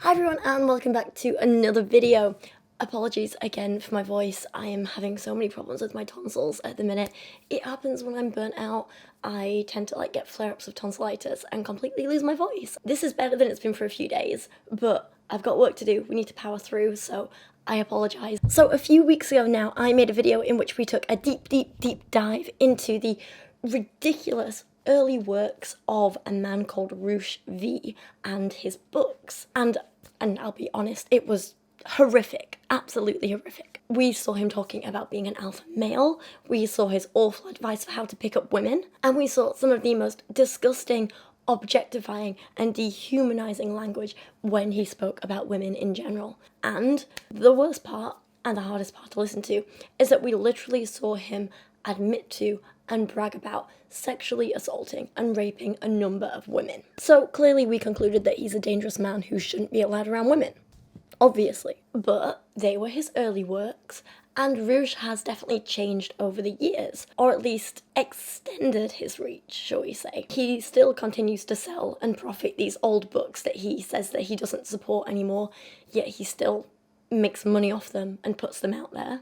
Hi everyone and welcome back to another video. Apologies again for my voice. I am having so many problems with my tonsils at the minute. It happens when I'm burnt out. I tend to get flare-ups of tonsillitis and completely lose my voice. This is better than it's been for a few days, but I've got work to do. We need to power through, so I apologise. So a few weeks ago now, I made a video in which we took a deep dive into the ridiculous early works of a man called Rush V and his books. And I'll be honest, it was horrific, absolutely horrific. We saw him talking about being an alpha male, we saw his awful advice for how to pick up women, and we saw some of the most disgusting, objectifying and dehumanizing language when he spoke about women in general. And the worst part, and the hardest part to listen to, is that we literally saw him admit to and brag about sexually assaulting and raping a number of women. So clearly we concluded that he's a dangerous man who shouldn't be allowed around women. Obviously. But they were his early works, and Rush has definitely changed over the years, or at least extended his reach, shall we say. He still continues to sell and profit these old books that he says that he doesn't support anymore, yet he still makes money off them and puts them out there.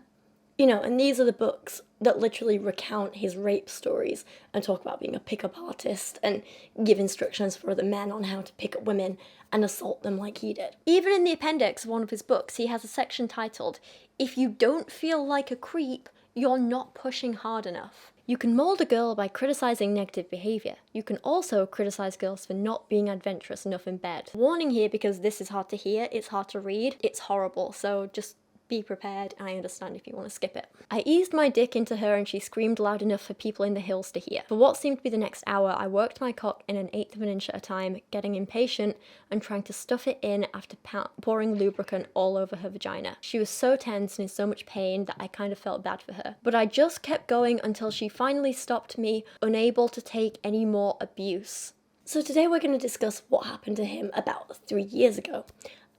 You know, and these are the books that literally recount his rape stories and talk about being a pick-up artist and give instructions for other men on how to pick up women and assault them like he did. Even in the appendix of one of his books, he has a section titled, "If you don't feel like a creep, you're not pushing hard enough." You can mold a girl by criticizing negative behavior. You can also criticize girls for not being adventurous enough in bed. Warning here, because this is hard to hear, it's hard to read, it's horrible, so just be prepared, and I understand if you want to skip it. I eased my dick into her and she screamed loud enough for people in the hills to hear. For what seemed to be the next hour, I worked my cock in 1/8 of an inch at a time, getting impatient and trying to stuff it in after pouring lubricant all over her vagina. She was so tense and in so much pain that I kind of felt bad for her. But I just kept going until she finally stopped me, unable to take any more abuse. So today we're going to discuss what happened to him about 3 years ago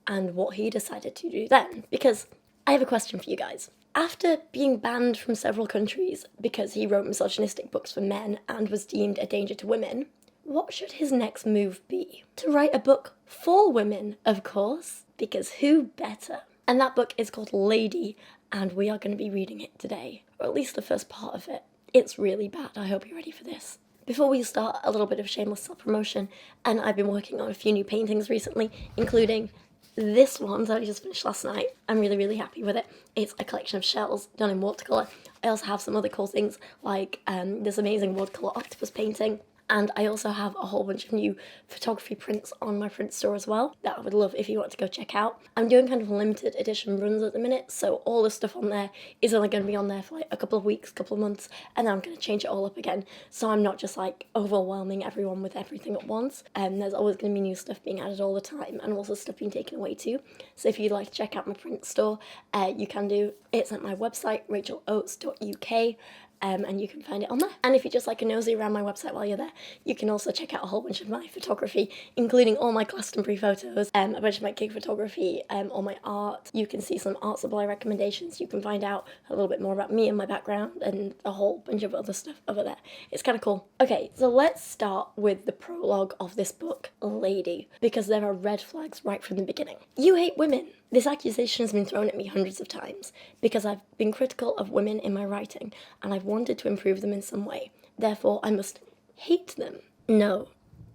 and what he decided to do then, because I have a question for you guys. After being banned from several countries because he wrote misogynistic books for men and was deemed a danger to women, what should his next move be? To write a book for women, of course, because who better? And that book is called Lady, and we are going to be reading it today, or at least the first part of it. It's really bad. I hope you're ready for this. Before we start, a little bit of shameless self-promotion, and I've been working on a few new paintings recently, including this one that I just finished last night. I'm really happy with it. It's a collection of shells done in watercolour. I also have some other cool things like this amazing watercolour octopus painting. And I also have a whole bunch of new photography prints on my print store as well that I would love if you want to go check out. I'm doing kind of limited edition runs at the minute, so all the stuff on there is only going to be on there for a couple of weeks, couple of months, and then I'm going to change it all up again. So I'm not just overwhelming everyone with everything at once. There's always going to be new stuff being added all the time, and also stuff being taken away too. So if you'd like to check out my print store, you can do. It's at my website, racheloates.uk. And you can find it on there. And if you just like a nosy around my website while you're there, you can also check out a whole bunch of my photography, including all my Glastonbury photos, a bunch of my gig photography, all my art. You can see some art supply recommendations. You can find out a little bit more about me and my background and a whole bunch of other stuff over there. It's kind of cool. Okay, so let's start with the prologue of this book, Lady, because there are red flags right from the beginning. You hate women. This accusation has been thrown at me hundreds of times because I've been critical of women in my writing and I've wanted to improve them in some way. Therefore, I must hate them. No.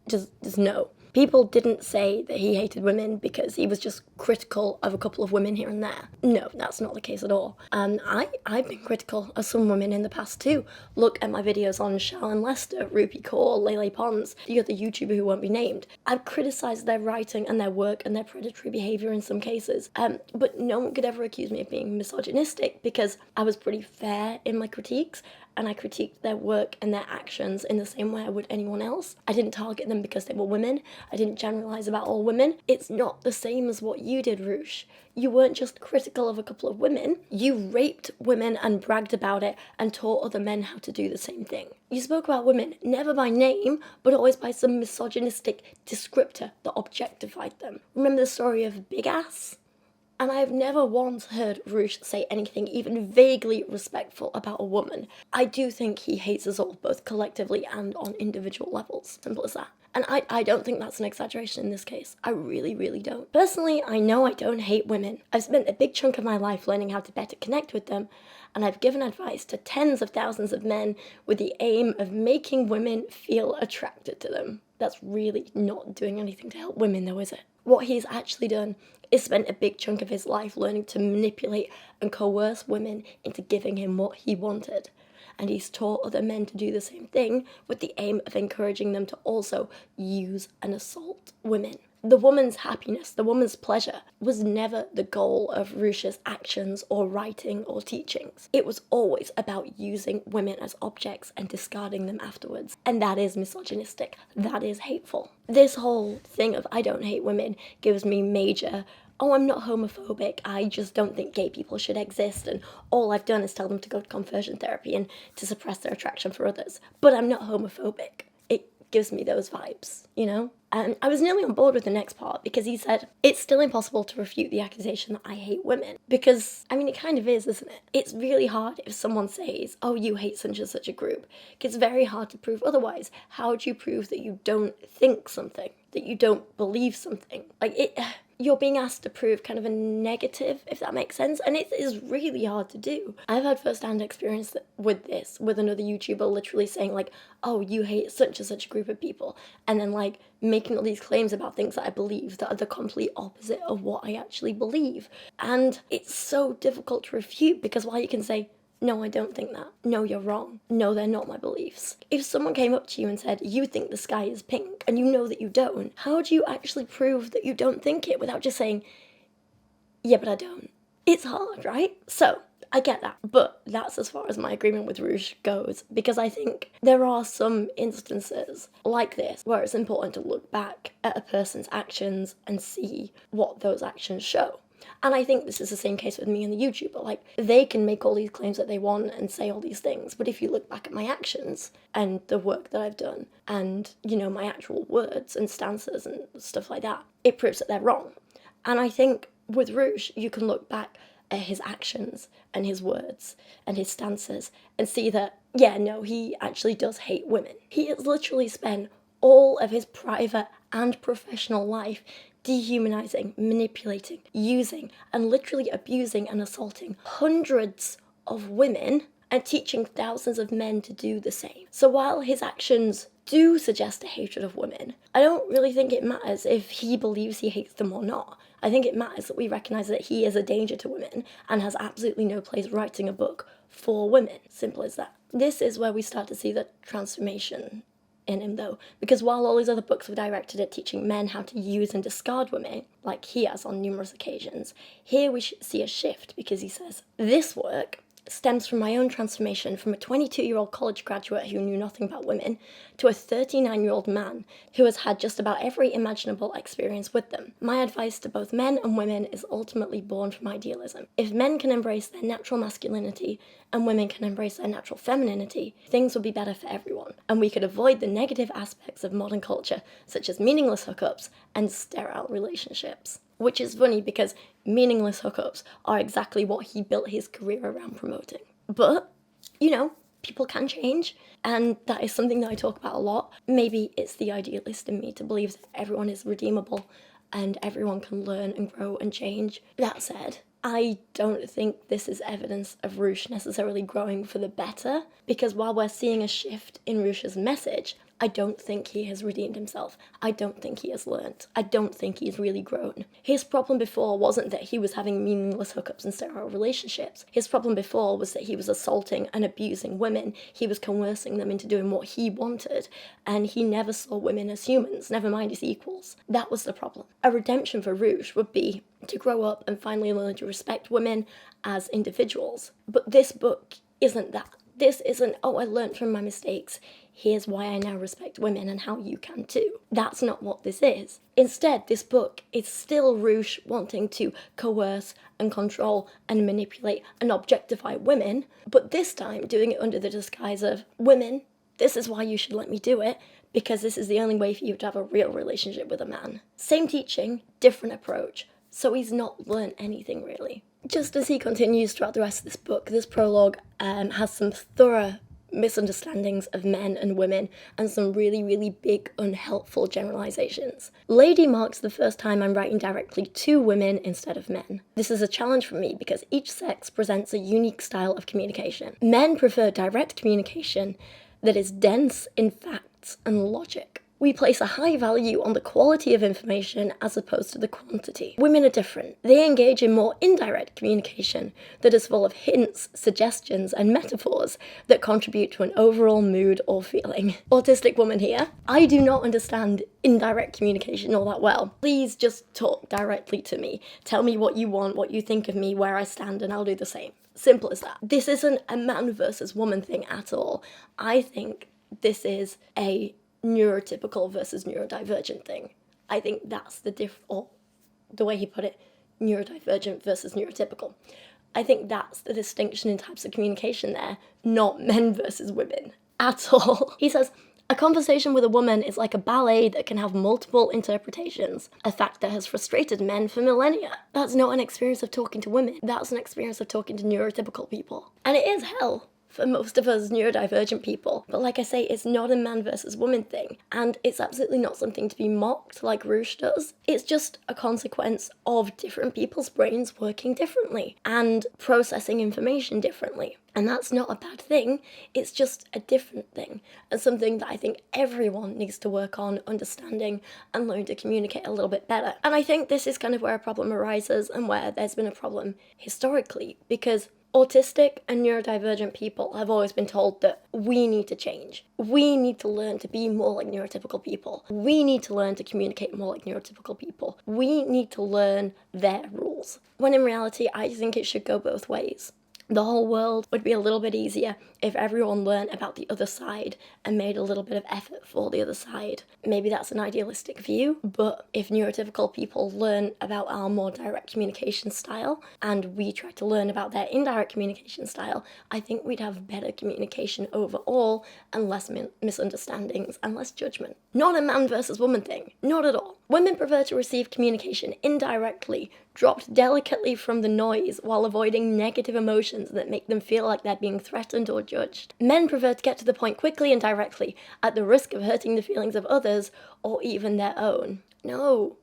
Just no. People didn't say that he hated women because he was just critical of a couple of women here and there. No, that's not the case at all. I've been critical of some women in the past too. Look at my videos on Sharon Lester, Rupi Kaur, Lele Pons, the other YouTuber who won't be named. I've criticised their writing and their work and their predatory behaviour in some cases. But no one could ever accuse me of being misogynistic because I was pretty fair in my critiques, and I critiqued their work and their actions in the same way I would anyone else. I didn't target them because they were women. I didn't generalise about all women. It's not the same as what you did, Rush. You weren't just critical of a couple of women. You raped women and bragged about it and taught other men how to do the same thing. You spoke about women, never by name, but always by some misogynistic descriptor that objectified them. Remember the story of Big Ass? And I have never once heard Rush say anything even vaguely respectful about a woman. I do think he hates us all, both collectively and on individual levels. Simple as that. And I don't think that's an exaggeration in this case. I really, really don't. Personally, I know I don't hate women. I've spent a big chunk of my life learning how to better connect with them, and I've given advice to tens of thousands of men with the aim of making women feel attracted to them. That's really not doing anything to help women though, is it? What he's actually done is spent a big chunk of his life learning to manipulate and coerce women into giving him what he wanted. And he's taught other men to do the same thing with the aim of encouraging them to also use and assault women. The woman's happiness, the woman's pleasure, was never the goal of Ruch's actions or writing or teachings. It was always about using women as objects and discarding them afterwards. And that is misogynistic. That is hateful. This whole thing of I don't hate women gives me major, oh, I'm not homophobic, I just don't think gay people should exist, and all I've done is tell them to go to conversion therapy and to suppress their attraction for others. But I'm not homophobic. It gives me those vibes, you know? And I was nearly on board with the next part because he said, it's still impossible to refute the accusation that I hate women. Because, I mean, it kind of is, isn't it? It's really hard if someone says, oh, you hate such and such a group. It's very hard to prove otherwise. How do you prove that you don't think something? That you don't believe something? You're being asked to prove kind of a negative, if that makes sense, and it is really hard to do. I've had first-hand experience with this, with another YouTuber literally saying like, oh, you hate such and such a group of people, and then like making all these claims about things that I believe that are the complete opposite of what I actually believe. And it's so difficult to refute because while you can say, no, I don't think that. No, you're wrong. No, they're not my beliefs. If someone came up to you and said, you think the sky is pink, and you know that you don't, how do you actually prove that you don't think it without just saying, yeah, but I don't? It's hard, right? So, I get that, but that's as far as my agreement with Ruch goes, because I think there are some instances like this where it's important to look back at a person's actions and see what those actions show. And I think this is the same case with me and the YouTuber. Like, they can make all these claims that they want and say all these things, but if you look back at my actions and the work that I've done and, you know, my actual words and stances and stuff like that, it proves that they're wrong. And I think with Ruch, you can look back at his actions and his words and his stances and see that, yeah, no, he actually does hate women. He has literally spent all of his private and professional life dehumanizing, manipulating, using, and literally abusing and assaulting hundreds of women and teaching thousands of men to do the same. So while his actions do suggest a hatred of women, I don't really think it matters if he believes he hates them or not. I think it matters that we recognize that he is a danger to women and has absolutely no place writing a book for women. Simple as that. This is where we start to see the transformation in him though, because while all these other books were directed at teaching men how to use and discard women, like he has on numerous occasions, here we see a shift because he says, this work stems from my own transformation from a 22-year-old college graduate who knew nothing about women to a 39-year-old man who has had just about every imaginable experience with them. My advice to both men and women is ultimately born from idealism. If men can embrace their natural masculinity and women can embrace their natural femininity, things will be better for everyone, and we could avoid the negative aspects of modern culture, such as meaningless hookups and sterile relationships. Which is funny because meaningless hookups are exactly what he built his career around promoting. But, you know, people can change, and that is something that I talk about a lot. Maybe it's the idealist in me to believe that everyone is redeemable and everyone can learn and grow and change. That said, I don't think this is evidence of Ruch necessarily growing for the better, because while we're seeing a shift in Ruch's message, I don't think he has redeemed himself. I don't think he has learnt. I don't think he's really grown. His problem before wasn't that he was having meaningless hookups and sterile relationships. His problem before was that he was assaulting and abusing women. He was coercing them into doing what he wanted, and he never saw women as humans, never mind as equals. That was the problem. A redemption for Ruch would be to grow up and finally learn to respect women as individuals. But this book isn't that. This isn't, oh, I learned from my mistakes. Here's why I now respect women and how you can too. That's not what this is. Instead, this book is still Ruch wanting to coerce and control and manipulate and objectify women, but this time doing it under the disguise of, women, this is why you should let me do it, because this is the only way for you to have a real relationship with a man. Same teaching, different approach. So he's not learned anything really. Just as he continues throughout the rest of this book, this prologue has some thorough misunderstandings of men and women, and some really, really big unhelpful generalizations. Lady marks the first time I'm writing directly to women instead of men. This is a challenge for me because each sex presents a unique style of communication. Men prefer direct communication that is dense in facts and logic. We place a high value on the quality of information as opposed to the quantity. Women are different. They engage in more indirect communication that is full of hints, suggestions, and metaphors that contribute to an overall mood or feeling. Autistic woman here. I do not understand indirect communication all that well. Please just talk directly to me. Tell me what you want, what you think of me, where I stand, and I'll do the same. Simple as that. This isn't a man versus woman thing at all. I think this is a neurotypical versus neurodivergent thing. I think that's the way he put it, neurodivergent versus neurotypical. I think that's the distinction in types of communication there, not men versus women at all. He says, a conversation with a woman is like a ballet that can have multiple interpretations, a fact that has frustrated men for millennia. That's not an experience of talking to women, that's an experience of talking to neurotypical people. And it is hell for most of us neurodivergent people. But like I say, it's not a man versus woman thing, and it's absolutely not something to be mocked like Rouge does. It's just a consequence of different people's brains working differently and processing information differently. And that's not a bad thing, it's just a different thing, and something that I think everyone needs to work on understanding and learn to communicate a little bit better. And I think this is kind of where a problem arises and where there's been a problem historically, because autistic and neurodivergent people have always been told that we need to change. We need to learn to be more like neurotypical people. We need to learn to communicate more like neurotypical people. We need to learn their rules. When in reality, I think it should go both ways. The whole world would be a little bit easier if everyone learned about the other side and made a little bit of effort for the other side. Maybe that's an idealistic view, but if neurotypical people learn about our more direct communication style and we try to learn about their indirect communication style, I think we'd have better communication overall and less misunderstandings and less judgment. Not a man versus woman thing, not at all. Women prefer to receive communication indirectly, dropped delicately from the noise while avoiding negative emotions that make them feel like they're being threatened or judged. Men prefer to get to the point quickly and directly, at the risk of hurting the feelings of others or even their own. No,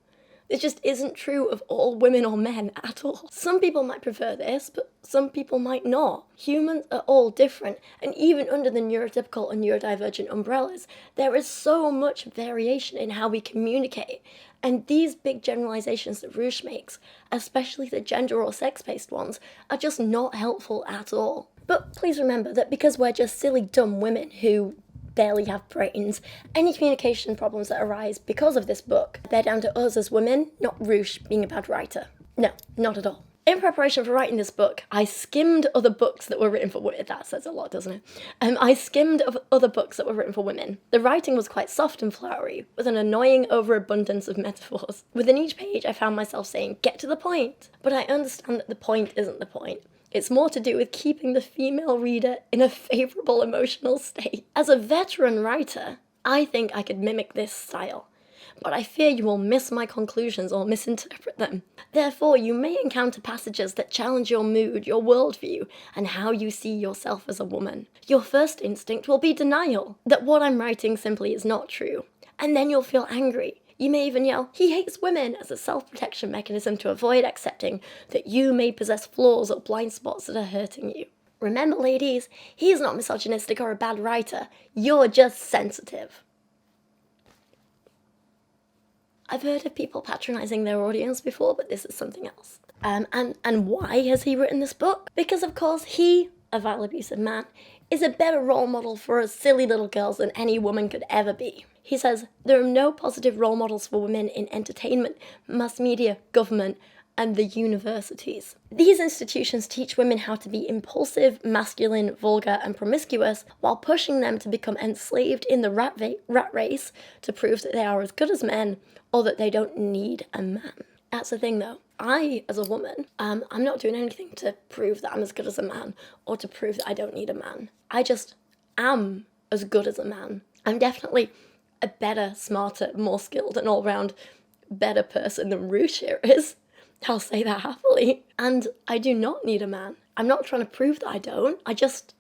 this just isn't true of all women or men at all. Some people might prefer this, but some people might not. Humans are all different, and even under the neurotypical and neurodivergent umbrellas, there is so much variation in how we communicate. And these big generalizations that Rouge makes, especially the gender or sex-based ones, are just not helpful at all. But please remember that because we're just silly, dumb women who barely have brains, any communication problems that arise because of this book, they're down to us as women, not Rouge being a bad writer. No, not at all. In preparation for writing this book, I skimmed other books that were written for women. That says a lot, doesn't it? I skimmed of other books that were written for women. The writing was quite soft and flowery, with an annoying overabundance of metaphors. Within each page, I found myself saying, get to the point. But I understand that the point isn't the point. It's more to do with keeping the female reader in a favourable emotional state. As a veteran writer, I think I could mimic this style, but I fear you will miss my conclusions or misinterpret them. Therefore, you may encounter passages that challenge your mood, your worldview, and how you see yourself as a woman. Your first instinct will be denial, that what I'm writing simply is not true. And then you'll feel angry. You may even yell, he hates women, as a self-protection mechanism to avoid accepting that you may possess flaws or blind spots that are hurting you. Remember, ladies, he's not misogynistic or a bad writer. You're just sensitive. I've heard of people patronising their audience before, but this is something else. And why has he written this book? Because, of course, he, a vile, abusive man, is a better role model for us silly little girls than any woman could ever be. He says, there are no positive role models for women in entertainment, mass media, government, and the universities. These institutions teach women how to be impulsive, masculine, vulgar, and promiscuous, while pushing them to become enslaved in the rat race to prove that they are as good as men, or that they don't need a man. That's the thing though. I, as a woman, I'm not doing anything to prove that I'm as good as a man, or to prove that I don't need a man. I just am as good as a man. I'm definitely a better, smarter, more skilled, and all-round better person than Rouge here is. I'll say that happily. And I do not need a man. I'm not trying to prove that I don't. I just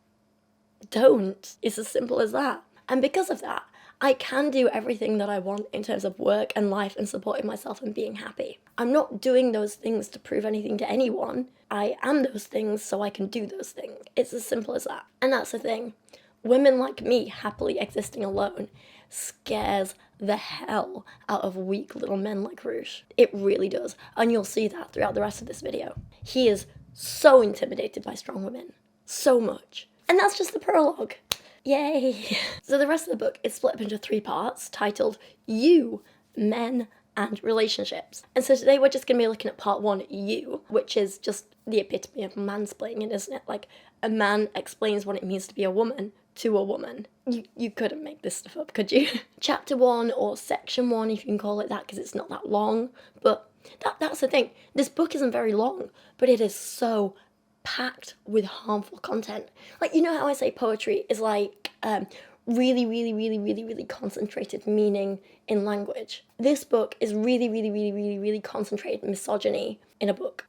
don't. It's as simple as that. And because of that, I can do everything that I want in terms of work and life and supporting myself and being happy. I'm not doing those things to prove anything to anyone. I am those things so I can do those things. It's as simple as that. And that's the thing. Women like me happily existing alone scares the hell out of weak little men like Rouge. It really does. And you'll see that throughout the rest of this video. He is so intimidated by strong women. So much. And that's just the prologue. Yay! So the rest of the book is split up into 3 parts titled You, Men, and Relationships. And so today we're just going to be looking at part 1, You, which is just the epitome of mansplaining, isn't it? Like, a man explains what it means to be a woman to a woman. You couldn't make this stuff up, could you? Chapter 1, or section 1, if you can call it that, because it's not that long. But that's the thing. This book isn't very long, but it is so packed with harmful content. Like, you know how I say poetry is like really concentrated meaning in language? This book is really concentrated misogyny in a book.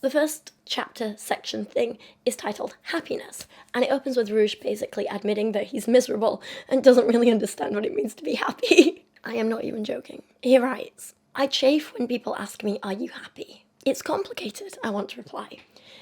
The first chapter section thing is titled Happiness, and it opens with Rouge basically admitting that he's miserable and doesn't really understand what it means to be happy. I am not even joking. He writes, I chafe when people ask me, are you happy? It's complicated, I want to reply.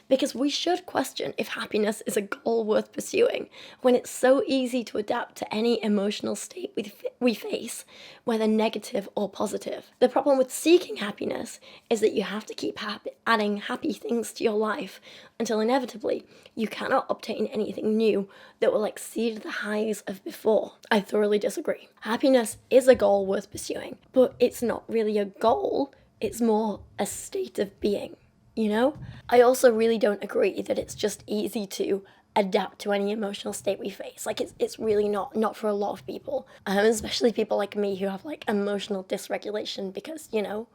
Because we should question if happiness is a goal worth pursuing when it's so easy to adapt to any emotional state we face, whether negative or positive. The problem with seeking happiness is that you have to keep adding happy things to your life until inevitably you cannot obtain anything new that will exceed the highs of before. I thoroughly disagree. Happiness is a goal worth pursuing, but it's not really a goal, it's more a state of being. You know? I also really don't agree that it's just easy to adapt to any emotional state we face. Like, it's really not for a lot of people. Especially people like me who have, like, emotional dysregulation because, you know,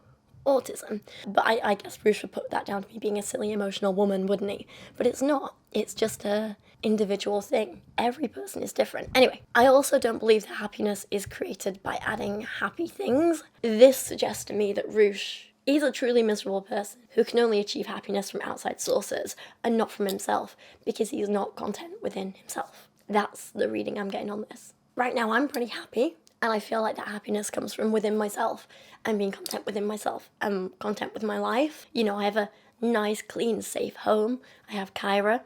autism. But I guess Rouge would put that down to me being a silly emotional woman, wouldn't he? But it's not. It's just a individual thing. Every person is different. Anyway, I also don't believe that happiness is created by adding happy things. This suggests to me that Rouge is a truly miserable person who can only achieve happiness from outside sources and not from himself because he is not content within himself. That's the reading I'm getting on this. Right now I'm pretty happy, and I feel like that happiness comes from within myself and being content within myself. I'm content with my life. You know, I have a nice, clean, safe home. I have Kyra.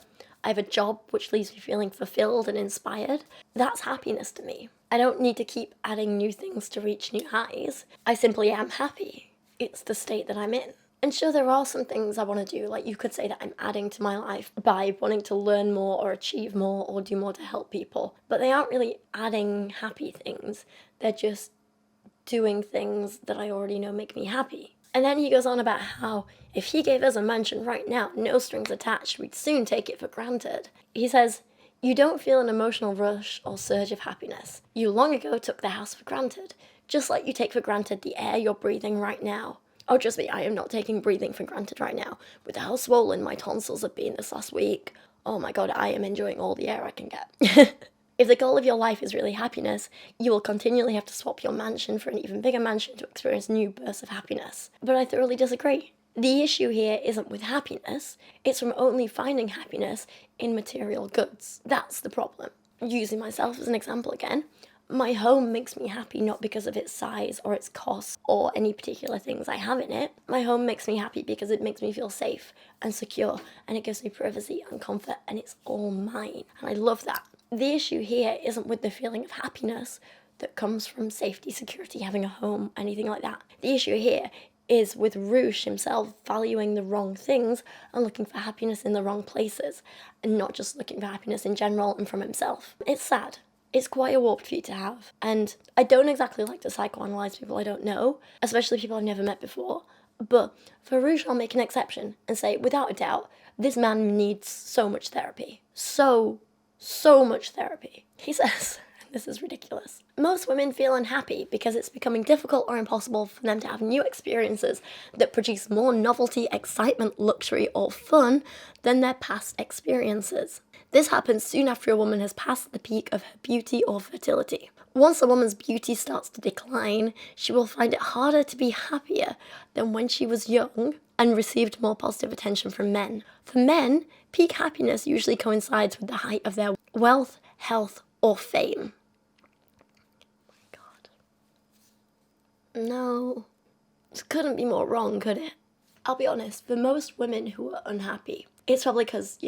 I have a job which leaves me feeling fulfilled and inspired. That's happiness to me. I don't need to keep adding new things to reach new highs. I simply am happy. It's the state that I'm in. And sure, there are some things I want to do. Like, you could say that I'm adding to my life by wanting to learn more or achieve more or do more to help people. But they aren't really adding happy things. They're just doing things that I already know make me happy. And then he goes on about how if he gave us a mansion right now, no strings attached, we'd soon take it for granted. He says, you don't feel an emotional rush or surge of happiness. You long ago took the house for granted. Just like you take for granted the air you're breathing right now. Oh, trust me, I am not taking breathing for granted right now. With how swollen my tonsils have been this last week. Oh my god, I am enjoying all the air I can get. If the goal of your life is really happiness, you will continually have to swap your mansion for an even bigger mansion to experience new bursts of happiness. But I thoroughly disagree. The issue here isn't with happiness, it's from only finding happiness in material goods. That's the problem. Using myself as an example again, my home makes me happy not because of its size or its cost or any particular things I have in it. My home makes me happy because it makes me feel safe and secure, and it gives me privacy and comfort, and it's all mine. And I love that. The issue here isn't with the feeling of happiness that comes from safety, security, having a home, anything like that. The issue here is with Rouge himself valuing the wrong things and looking for happiness in the wrong places, and not just looking for happiness in general and from himself. It's sad. It's quite a warped view to have, and I don't exactly like to psychoanalyze people I don't know, especially people I've never met before, but for Rouge I'll make an exception and say, without a doubt, this man needs so much therapy. So much therapy. He says, this is ridiculous. Most women feel unhappy because it's becoming difficult or impossible for them to have new experiences that produce more novelty, excitement, luxury, or fun than their past experiences. This happens soon after a woman has passed the peak of her beauty or fertility. Once a woman's beauty starts to decline, she will find it harder to be happier than when she was young and received more positive attention from men. For men, peak happiness usually coincides with the height of their wealth, health, or fame. Oh my God. No, this couldn't be more wrong, could it? I'll be honest, for most women who are unhappy, it's probably because,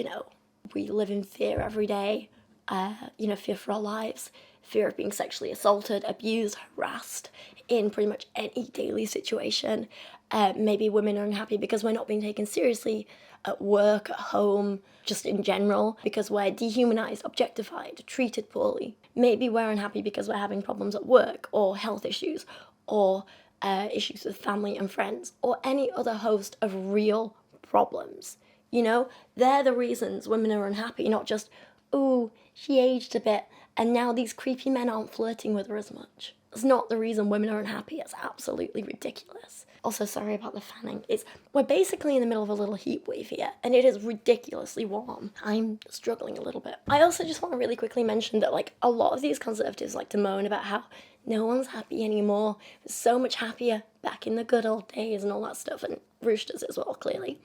we live in fear every day, fear for our lives, fear of being sexually assaulted, abused, harassed in pretty much any daily situation. Maybe women are unhappy because we're not being taken seriously at work, at home, just in general, because we're dehumanized, objectified, treated poorly. Maybe we're unhappy because we're having problems at work, or health issues, or issues with family and friends, or any other host of real problems. They're the reasons women are unhappy, not just, ooh, she aged a bit, and now these creepy men aren't flirting with her as much. It's not the reason women are unhappy. It's absolutely ridiculous. Also, sorry about the fanning. We're basically in the middle of a little heat wave here, and it is ridiculously warm. I'm struggling a little bit. I also just want to really quickly mention that, a lot of these conservatives like to moan about how no one's happy anymore. It's so much happier back in the good old days and all that stuff, and Roosh does it as well, clearly.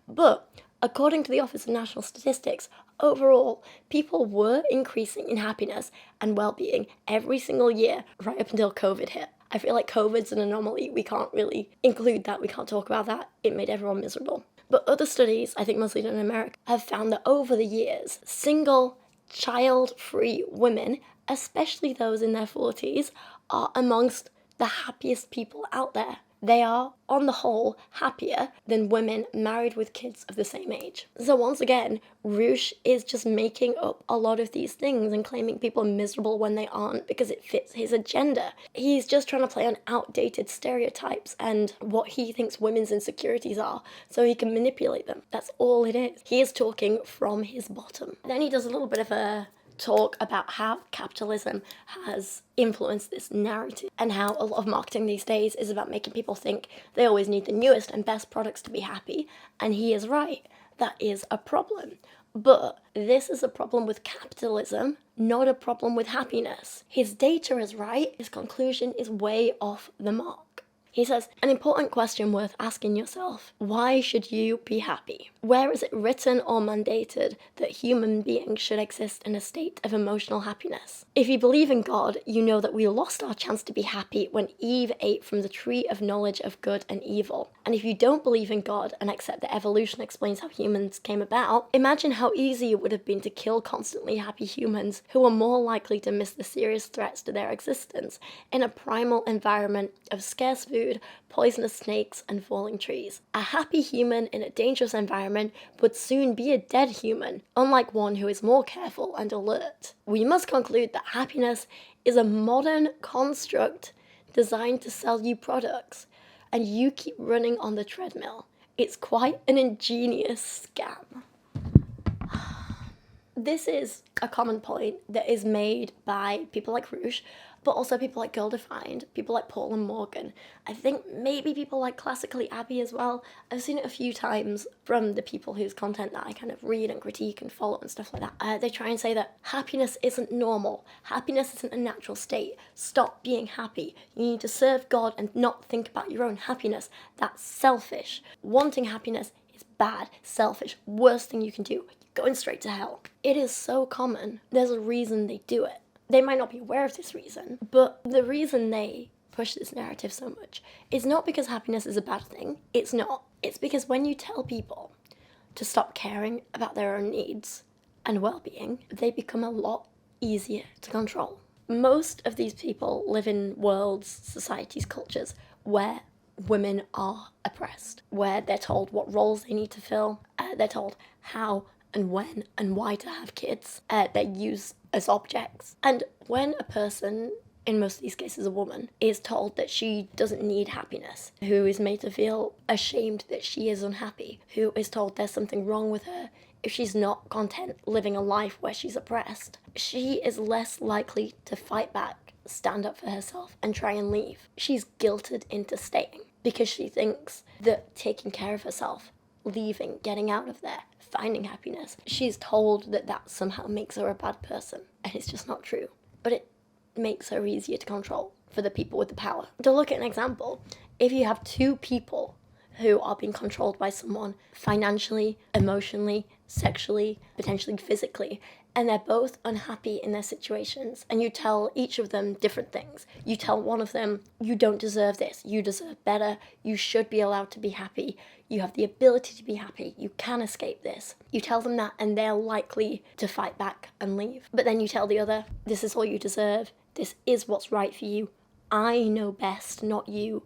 But according to the Office of National Statistics, overall, people were increasing in happiness and well-being every single year right up until COVID hit. I feel like COVID's an anomaly. We can't really include that. We can't talk about that. It made everyone miserable. But other studies, I think mostly done in America, have found that over the years, single, child-free women, especially those in their 40s, are amongst the happiest people out there. They are, on the whole, happier than women married with kids of the same age. So once again, Roosh is just making up a lot of these things and claiming people are miserable when they aren't because it fits his agenda. He's just trying to play on outdated stereotypes and what he thinks women's insecurities are so he can manipulate them. That's all it is. He is talking from his bottom. Then he does a little bit of a talk about how capitalism has influenced this narrative and how a lot of marketing these days is about making people think they always need the newest and best products to be happy, and he is right. That is a problem. But this is a problem with capitalism, not a problem with happiness. His data is right, his conclusion is way off the mark. He says, an important question worth asking yourself, why should you be happy? Where is it written or mandated that human beings should exist in a state of emotional happiness? If you believe in God, you know that we lost our chance to be happy when Eve ate from the tree of knowledge of good and evil. And if you don't believe in God and accept that evolution explains how humans came about, imagine how easy it would have been to kill constantly happy humans who are more likely to miss the serious threats to their existence in a primal environment of scarce food, poisonous snakes, and falling trees. A happy human in a dangerous environment would soon be a dead human, unlike one who is more careful and alert. We must conclude that happiness is a modern construct designed to sell you products, and you keep running on the treadmill. It's quite an ingenious scam. This is a common point that is made by people like Roosh, but also people like Girl Defined, people like Paul and Morgan. I think maybe people like Classically Abby as well. I've seen it a few times from the people whose content that I kind of read and critique and follow and stuff like that. They try and say that happiness isn't normal. Happiness isn't a natural state. Stop being happy. You need to serve God and not think about your own happiness. That's selfish. Wanting happiness is bad, selfish, worst thing you can do. You're going straight to hell. It is so common. There's a reason they do it. They might not be aware of this reason, but the reason they push this narrative so much is not because happiness is a bad thing. It's not. It's because when you tell people to stop caring about their own needs and well-being, they become a lot easier to control. Most of these people live in worlds, societies, cultures where women are oppressed, where they're told what roles they need to fill, they're told how and when and why to have kids, they're used as objects. And when a person, in most of these cases a woman, is told that she doesn't need happiness, who is made to feel ashamed that she is unhappy, who is told there's something wrong with her if she's not content living a life where she's oppressed, she is less likely to fight back, stand up for herself, and try and leave. She's guilted into staying because she thinks that taking care of herself, leaving, getting out of there, finding happiness, she's told that that somehow makes her a bad person, and it's just not true. But it makes her easier to control for the people with the power. To look at an example, if you have two people who are being controlled by someone financially, emotionally, sexually, potentially physically, and they're both unhappy in their situations, and you tell each of them different things. You tell one of them, you don't deserve this, you deserve better, you should be allowed to be happy, you have the ability to be happy, you can escape this. You tell them that and they're likely to fight back and leave. But then you tell the other, this is all you deserve, this is what's right for you, I know best, not you.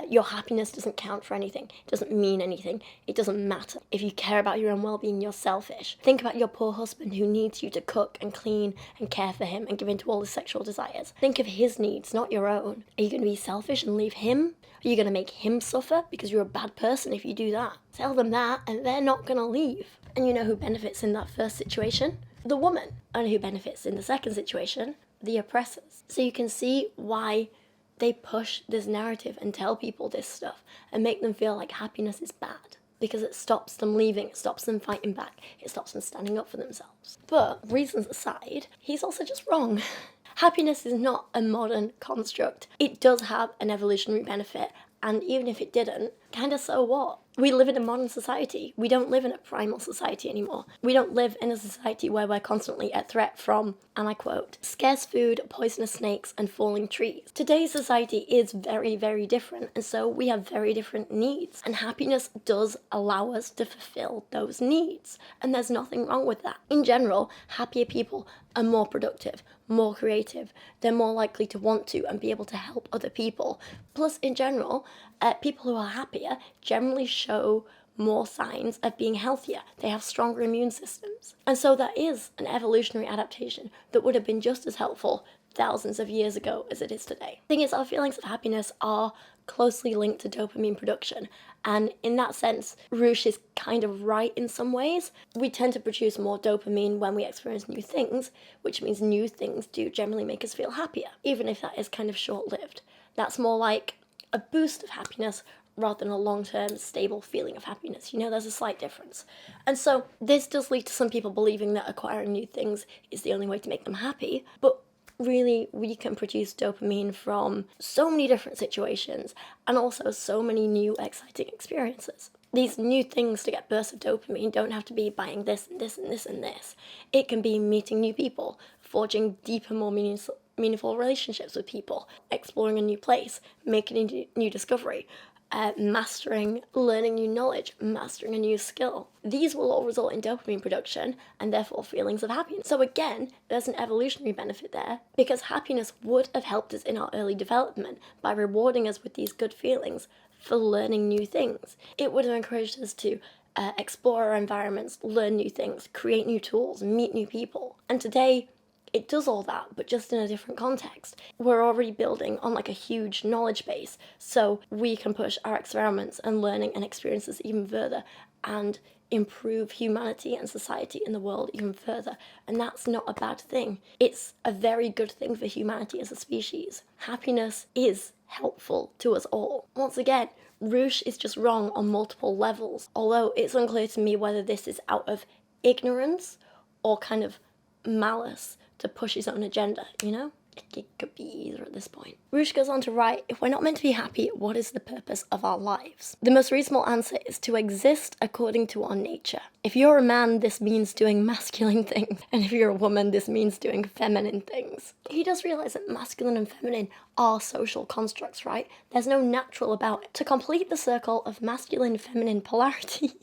Your happiness doesn't count for anything. It doesn't mean anything. It doesn't matter. If you care about your own well-being, you're selfish. Think about your poor husband who needs you to cook and clean and care for him and give in to all his sexual desires. Think of his needs, not your own. Are you going to be selfish and leave him? Are you going to make him suffer because you're a bad person if you do that? Tell them that and they're not going to leave. And you know who benefits in that first situation? The woman. And who benefits in the second situation? The oppressors. So you can see why they push this narrative and tell people this stuff and make them feel like happiness is bad, because it stops them leaving, it stops them fighting back, it stops them standing up for themselves. But reasons aside, he's also just wrong. Happiness is not a modern construct. It does have an evolutionary benefit, and even if it didn't, kinda so what? We live in a modern society. We don't live in a primal society anymore. We don't live in a society where we're constantly at threat from, and I quote, scarce food, poisonous snakes, and falling trees. Today's society is very, very different, and so we have very different needs. And happiness does allow us to fulfill those needs. And there's nothing wrong with that. In general, happier people are more productive, more creative. They're more likely to want to and be able to help other people. Plus, in general, people who are happier generally show more signs of being healthier. They have stronger immune systems. And so that is an evolutionary adaptation that would have been just as helpful thousands of years ago as it is today. The thing is, our feelings of happiness are closely linked to dopamine production. And in that sense, Roosh is kind of right in some ways. We tend to produce more dopamine when we experience new things, which means new things do generally make us feel happier, even if that is kind of short-lived. That's more like a boost of happiness rather than a long-term stable feeling of happiness. You know, there's a slight difference. And so this does lead to some people believing that acquiring new things is the only way to make them happy, but really we can produce dopamine from so many different situations and also so many new exciting experiences. These new things to get bursts of dopamine don't have to be buying this and this and this and this. It can be meeting new people, forging deeper, more meaningful relationships with people, exploring a new place, making a new discovery, mastering, learning new knowledge, mastering a new skill. These will all result in dopamine production and therefore feelings of happiness. So again, there's an evolutionary benefit there because happiness would have helped us in our early development by rewarding us with these good feelings for learning new things. It would have encouraged us to explore our environments, learn new things, create new tools, meet new people. And today, it does all that, but just in a different context. We're already building on like a huge knowledge base, so we can push our experiments and learning and experiences even further and improve humanity and society in the world even further. And that's not a bad thing. It's a very good thing for humanity as a species. Happiness is helpful to us all. Once again, Roosh is just wrong on multiple levels, although it's unclear to me whether this is out of ignorance or kind of malice to push his own agenda, you know? It could be either at this point. Roosh goes on to write, if we're not meant to be happy, what is the purpose of our lives? The most reasonable answer is to exist according to our nature. If you're a man, this means doing masculine things, and if you're a woman, this means doing feminine things. He does realize that masculine and feminine are social constructs, right? There's no natural about it. To complete the circle of masculine-feminine polarity,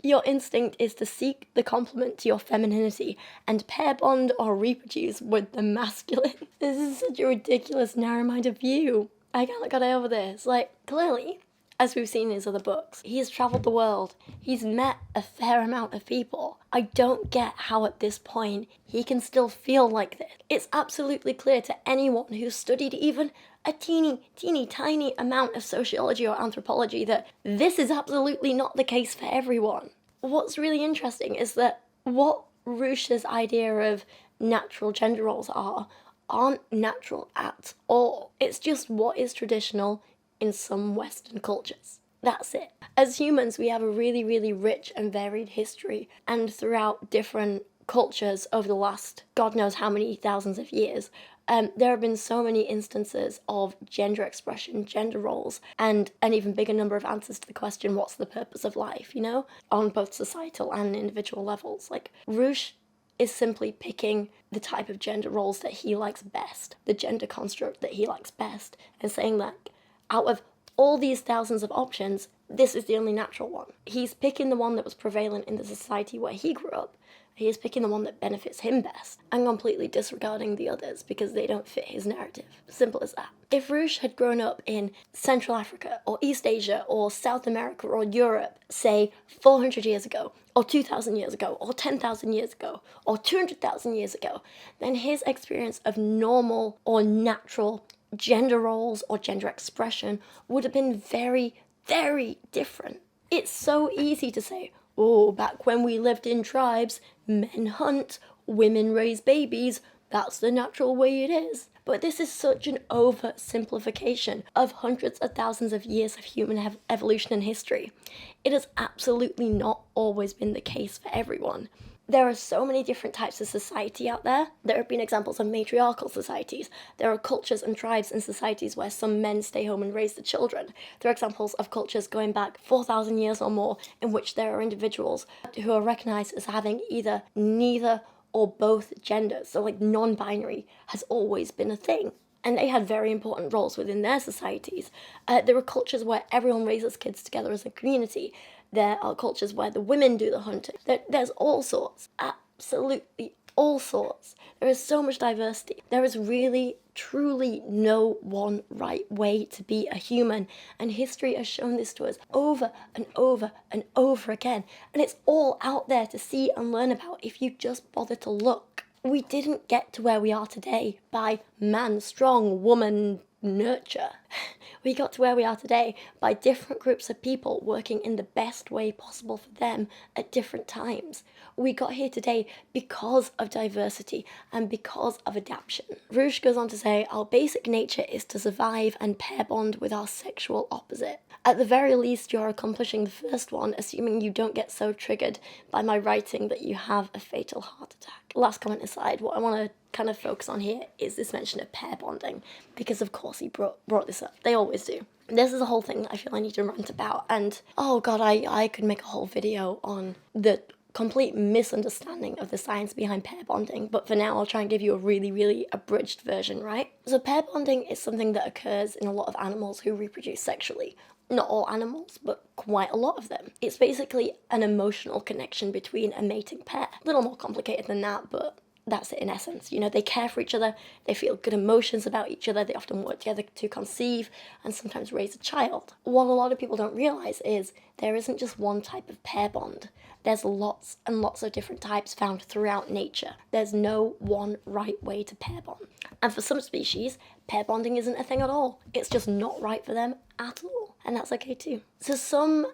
your instinct is to seek the complement to your femininity and pair bond or reproduce with the masculine. This is such a ridiculous, narrow-minded view. I can't get over this. Like, clearly, as we've seen in his other books, he has travelled the world. He's met a fair amount of people. I don't get how at this point he can still feel like this. It's absolutely clear to anyone who's studied even a teeny tiny amount of sociology or anthropology that this is absolutely not the case for everyone. What's really interesting is that what Roosh's idea of natural gender roles aren't natural at all. It's just what is traditional in some Western cultures. That's it. As humans, we have a really, really rich and varied history, and throughout different cultures over the last God knows how many thousands of years, There have been so many instances of gender expression, gender roles, and an even bigger number of answers to the question, what's the purpose of life, on both societal and individual levels. Like, Roosh is simply picking the type of gender roles that he likes best, the gender construct that he likes best, and saying that out of all these thousands of options, this is the only natural one. He's picking the one that was prevalent in the society where he grew up. He is picking the one that benefits him best, and completely disregarding the others because they don't fit his narrative. Simple as that. If Roosh had grown up in Central Africa, or East Asia, or South America, or Europe, say 400 years ago, or 2,000 years ago, or 10,000 years ago, or 200,000 years ago, then his experience of normal or natural gender roles or gender expression would have been very, very different. It's so easy to say, oh, back when we lived in tribes, men hunt, women raise babies, that's the natural way it is. But this is such an oversimplification of hundreds of thousands of years of human evolution and history. It has absolutely not always been the case for everyone. There are so many different types of society out there. There have been examples of matriarchal societies. There are cultures and tribes and societies where some men stay home and raise the children. There are examples of cultures going back 4,000 years or more in which there are individuals who are recognized as having either neither or both genders. So like non-binary has always been a thing. And they had very important roles within their societies. There are cultures where everyone raises kids together as a community. There are cultures where the women do the hunting. There's all sorts, absolutely all sorts. There is so much diversity. There is really, truly no one right way to be a human. And history has shown this to us over and over and over again. And it's all out there to see and learn about if you just bother to look. We didn't get to where we are today by man strong, woman nurture. We got to where we are today by different groups of people working in the best way possible for them at different times. We got here today because of diversity and because of adaptation. Roosh goes on to say, our basic nature is to survive and pair bond with our sexual opposite. At the very least, you're accomplishing the first one, assuming you don't get so triggered by my writing that you have a fatal heart attack. Last comment aside, what I want to kind of focus on here is this mention of pair bonding, because of course he brought this up. They always do. This is a whole thing that I feel I need to rant about, and oh god, I could make a whole video on the complete misunderstanding of the science behind pair bonding, but for now I'll try and give you a really, really abridged version, right? So pair bonding is something that occurs in a lot of animals who reproduce sexually. Not all animals, but quite a lot of them. It's basically an emotional connection between a mating pair. A little more complicated than that, but that's it in essence. They care for each other, they feel good emotions about each other, they often work together to conceive and sometimes raise a child. What a lot of people don't realise is there isn't just one type of pair bond. There's lots and lots of different types found throughout nature. There's no one right way to pair bond. And for some species, pair bonding isn't a thing at all. It's just not right for them at all. And that's okay too. So some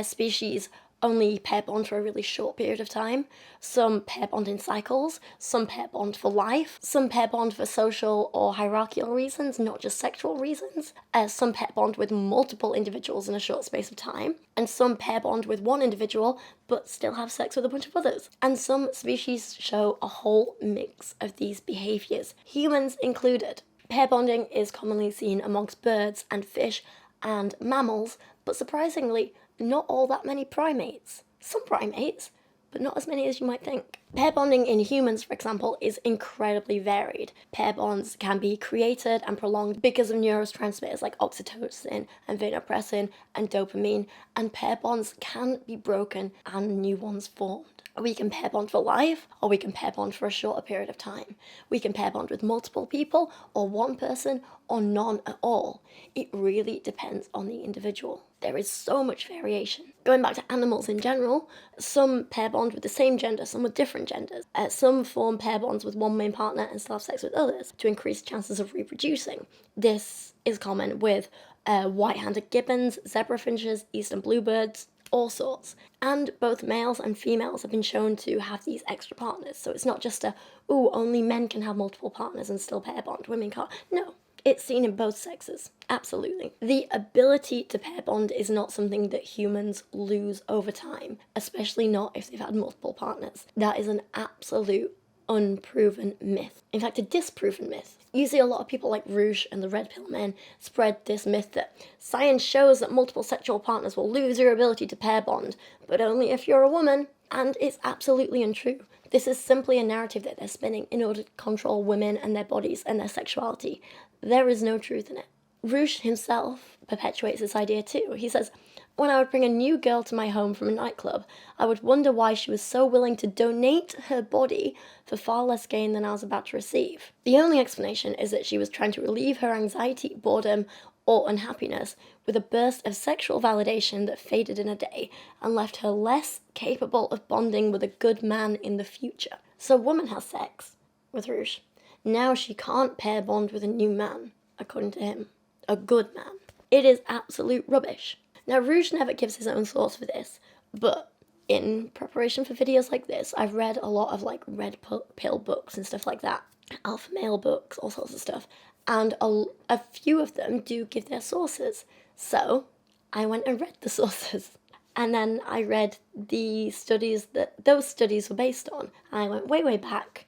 species only pair bond for a really short period of time. Some pair bond in cycles, some pair bond for life, some pair bond for social or hierarchical reasons, not just sexual reasons. Some pair bond with multiple individuals in a short space of time, and some pair bond with one individual but still have sex with a bunch of others. And some species show a whole mix of these behaviours, humans included. Pair bonding is commonly seen amongst birds and fish and mammals, but surprisingly, not all that many primates. Some primates, but not as many as you might think. Pair bonding in humans, for example, is incredibly varied. Pair bonds can be created and prolonged because of neurotransmitters like oxytocin and vasopressin and dopamine, and pair bonds can be broken and new ones formed. We can pair bond for life, or we can pair bond for a shorter period of time. We can pair bond with multiple people, or one person, or none at all. It really depends on the individual. There is so much variation. Going back to animals in general, some pair bond with the same gender, some with different genders. Some form pair bonds with one main partner and still have sex with others to increase chances of reproducing. This is common with white-handed gibbons, zebra finches, eastern bluebirds, all sorts. And both males and females have been shown to have these extra partners. So it's not just only men can have multiple partners and still pair bond, women can't. No, it's seen in both sexes. Absolutely. The ability to pair bond is not something that humans lose over time, especially not if they've had multiple partners. That is an absolute unproven myth. In fact, a disproven myth. Usually a lot of people like Rouge and the Red Pill Men spread this myth that science shows that multiple sexual partners will lose your ability to pair bond, but only if you're a woman. And it's absolutely untrue. This is simply a narrative that they're spinning in order to control women and their bodies and their sexuality. There is no truth in it. Rouge himself perpetuates this idea too. He says, "When I would bring a new girl to my home from a nightclub, I would wonder why she was so willing to donate her body for far less gain than I was about to receive. The only explanation is that she was trying to relieve her anxiety, boredom, or unhappiness with a burst of sexual validation that faded in a day and left her less capable of bonding with a good man in the future." So a woman has sex with Rouge. Now she can't pair bond with a new man, according to him. A good man. It is absolute rubbish. Now, Rouge never gives his own source for this, but in preparation for videos like this, I've read a lot of like red pill books and stuff like that, alpha male books, all sorts of stuff, and a few of them do give their sources. So I went and read the sources, and then I read the studies that those studies were based on. I went way back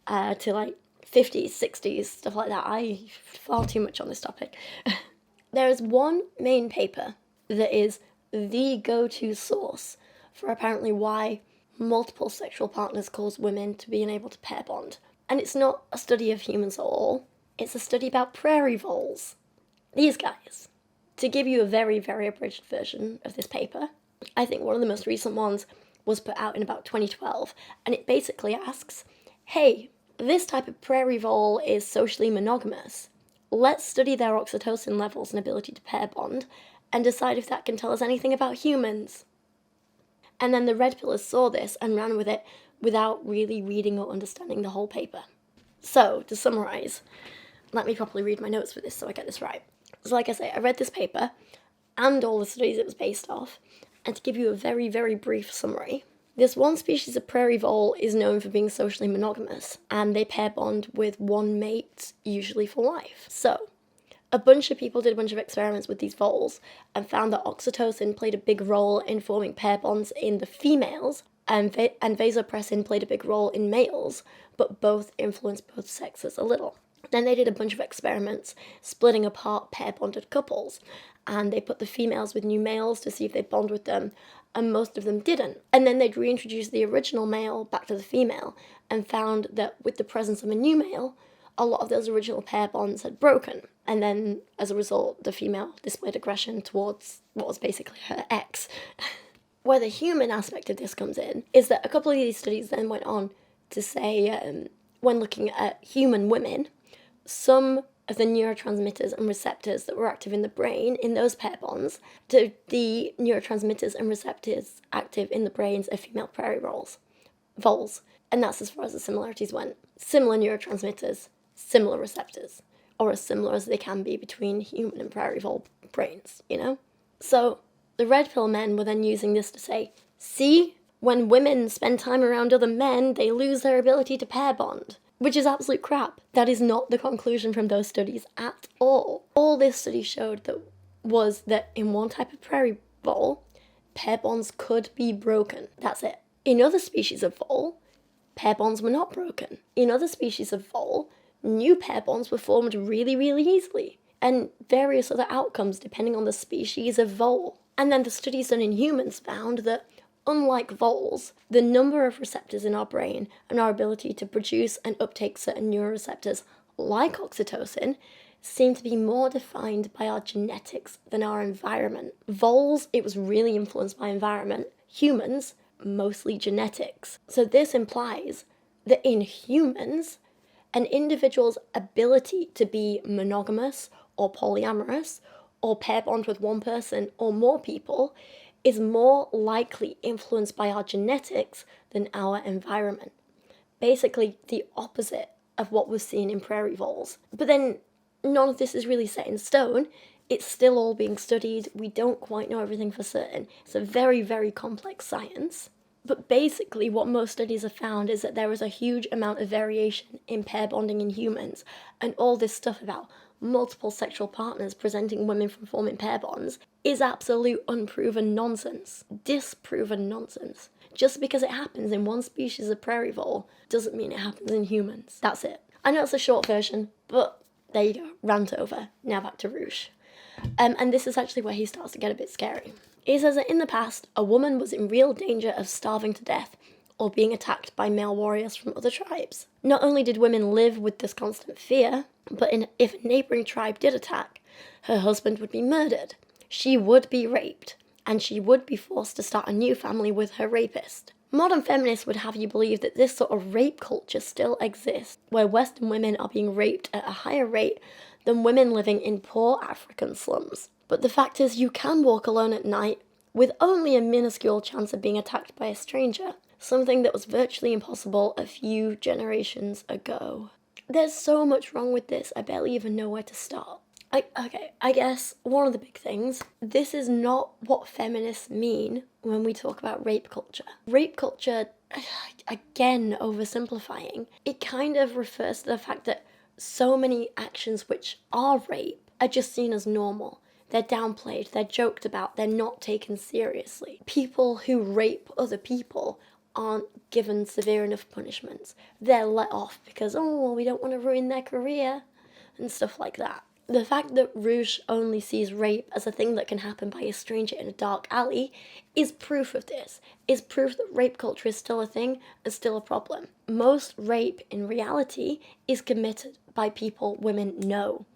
to like 50s, 60s, stuff like that. I far too much on this topic. There is one main paper that is the go-to source for apparently why multiple sexual partners cause women to be unable to pair bond. And it's not a study of humans at all. It's a study about prairie voles. These guys. To give you a very, very abridged version of this paper, I think one of the most recent ones was put out in about 2012, and it basically asks, hey, this type of prairie vole is socially monogamous. Let's study their oxytocin levels and ability to pair bond, and decide if that can tell us anything about humans. And then the red pillers saw this and ran with it without really reading or understanding the whole paper. So, to summarise, let me properly read my notes for this so I get this right. So like I say, I read this paper and all the studies it was based off, and to give you a very, very brief summary, this one species of prairie vole is known for being socially monogamous, and they pair bond with one mate, usually for life. So, a bunch of people did a bunch of experiments with these voles and found that oxytocin played a big role in forming pair bonds in the females, and vasopressin played a big role in males, but both influenced both sexes a little. Then they did a bunch of experiments splitting apart pair-bonded couples, and they put the females with new males to see if they bond with them, and most of them didn't. And then they'd reintroduce the original male back to the female and found that with the presence of a new male, a lot of those original pair bonds had broken. And then, as a result, the female displayed aggression towards what was basically her ex. Where the human aspect of this comes in is that a couple of these studies then went on to say, when looking at human women, some of the neurotransmitters and receptors that were active in the brain in those pair bonds to the neurotransmitters and receptors active in the brains of female prairie voles. And that's as far as the similarities went. Similar neurotransmitters, similar receptors, or as similar as they can be between human and prairie vole brains, you know? So the red pill men were then using this to say, see, when women spend time around other men, they lose their ability to pair bond. Which is absolute crap. That is not the conclusion from those studies at all. All this study showed was that in one type of prairie vole, pair bonds could be broken. That's it. In other species of vole, pair bonds were not broken. In other species of vole, new pair bonds were formed really, really easily. And various other outcomes depending on the species of vole. And then the studies done in humans found that unlike voles, the number of receptors in our brain and our ability to produce and uptake certain neuroreceptors like oxytocin seem to be more defined by our genetics than our environment. Voles, it was really influenced by environment. Humans, mostly genetics. So this implies that in humans, an individual's ability to be monogamous or polyamorous or pair bond with one person or more people is more likely influenced by our genetics than our environment. Basically, the opposite of what was seen in prairie voles. But then, none of this is really set in stone. It's still all being studied. We don't quite know everything for certain. It's a very, very complex science. But basically, what most studies have found is that there is a huge amount of variation in pair bonding in humans, and all this stuff about multiple sexual partners preventing women from forming pair bonds is absolute unproven nonsense. Disproven nonsense. just because it happens in one species of prairie vole doesn't mean it happens in humans. That's it. I know it's a short version, but there you go, rant over. Now back to Rouge. And this is actually where he starts to get a bit scary. He says that in the past, a woman was in real danger of starving to death or being attacked by male warriors from other tribes. Not only did women live with this constant fear, but if a neighbouring tribe did attack, her husband would be murdered, she would be raped, and she would be forced to start a new family with her rapist. Modern feminists would have you believe that this sort of rape culture still exists, where Western women are being raped at a higher rate than women living in poor African slums. But the fact is, you can walk alone at night with only a minuscule chance of being attacked by a stranger, something that was virtually impossible a few generations ago. There's so much wrong with this, I barely even know where to start. I guess one of the big things, this is not what feminists mean when we talk about rape culture. Rape culture, again, oversimplifying, it kind of refers to the fact that so many actions which are rape are just seen as normal. They're downplayed, they're joked about, they're not taken seriously. People who rape other people aren't given severe enough punishments. They're let off because, well, we don't want to ruin their career and stuff like that. The fact that Rouge only sees rape as a thing that can happen by a stranger in a dark alley is proof of this, is proof that rape culture is still a thing and still a problem. Most rape, in reality, is committed by people women know.